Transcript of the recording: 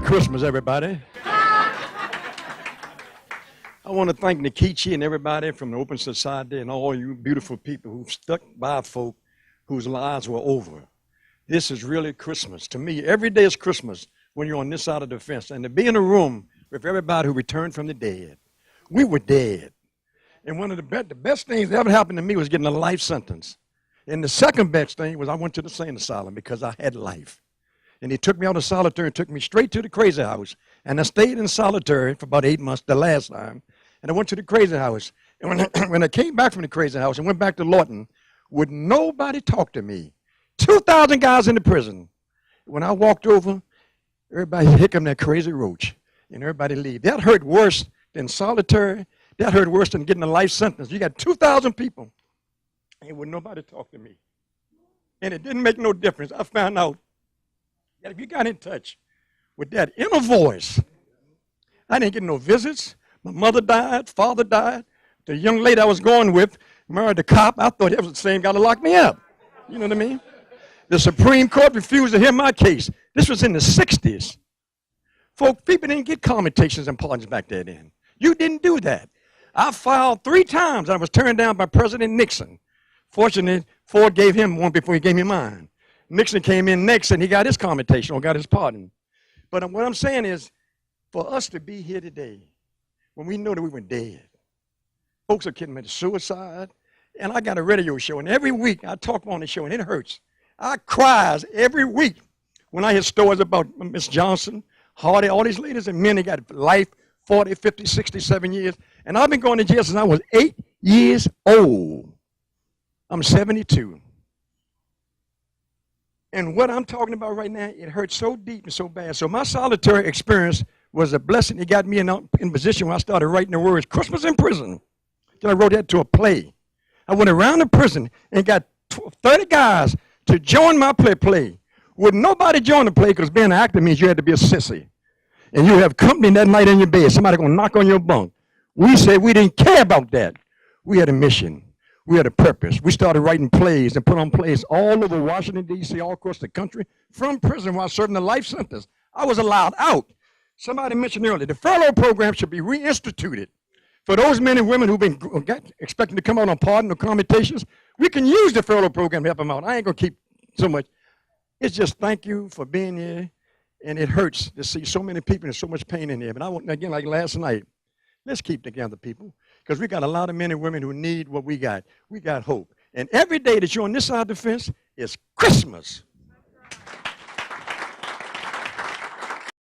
Christmas, everybody. I want to thank Nikichi and everybody from the Open Society and all you beautiful people who stuck by folk whose lives were over. This is really Christmas. To me, every day is Christmas when you're on this side of the fence. And to be in a room with everybody who returned from the dead. We were dead. And one of the best things that ever happened to me was getting a life sentence. And the second best thing was I went to the sane asylum because I had life. And he took me out of solitary and took me straight to the crazy house. And I stayed in solitary for about 8 months the last time. And I went to the crazy house. And when I came back from the crazy house and went back to Lawton, would nobody talk to me? 2,000 guys in the prison. When I walked over, everybody hiccumed that crazy roach. And everybody leave. That hurt worse than solitary. That hurt worse than getting a life sentence. You got 2,000 people. And would nobody talk to me. And it didn't make no difference. I found out that if you got in touch with that inner voice, I didn't get no visits. My mother died, father died. The young lady I was going with married the cop. I thought it was the same guy to lock me up. You know what I mean? The Supreme Court refused to hear my case. This was in the 60s. Folks, people didn't get commutations and pardons back there then. You didn't do that. I filed 3 times. I was turned down by President Nixon. Fortunately, Ford gave him one before he gave me mine. Nixon came in next and he got his commutation or got his pardon. But what I'm saying is, for us to be here today, when we know that we were dead, folks are committing suicide, and I got a radio show, and every week I talk on the show, and it hurts. I cries every week when I hear stories about Miss Johnson, Hardy, all these ladies and men that got life, 40, 50, 67 years, and I've been going to jail since I was 8 years old. I'm 72. And what I'm talking about right now, it hurts so deep and so bad. So my solitary experience was a blessing. It got me in position where I started writing the words, Christmas in Prison. Then I wrote that to a play. I went around the prison and got 30 guys to join my play. Would nobody join the play because being an actor means you had to be a sissy. And you have company that night in your bed. Somebody going to knock on your bunk. We said we didn't care about that. We had a mission. We had a purpose. We started writing plays and put on plays all over Washington, D.C., all across the country, from prison while serving a life sentence. I was allowed out. Somebody mentioned earlier, the furlough program should be reinstituted. For those men and women who've been expecting to come out on pardon or commutations, we can use the furlough program to help them out. I ain't going to keep so much. It's just thank you for being here, and it hurts to see so many people and so much pain in there. But I want, again, like last night, let's keep together, people, because we got a lot of men and women who need what we got. We got hope. And every day that you're on this side of the fence is Christmas.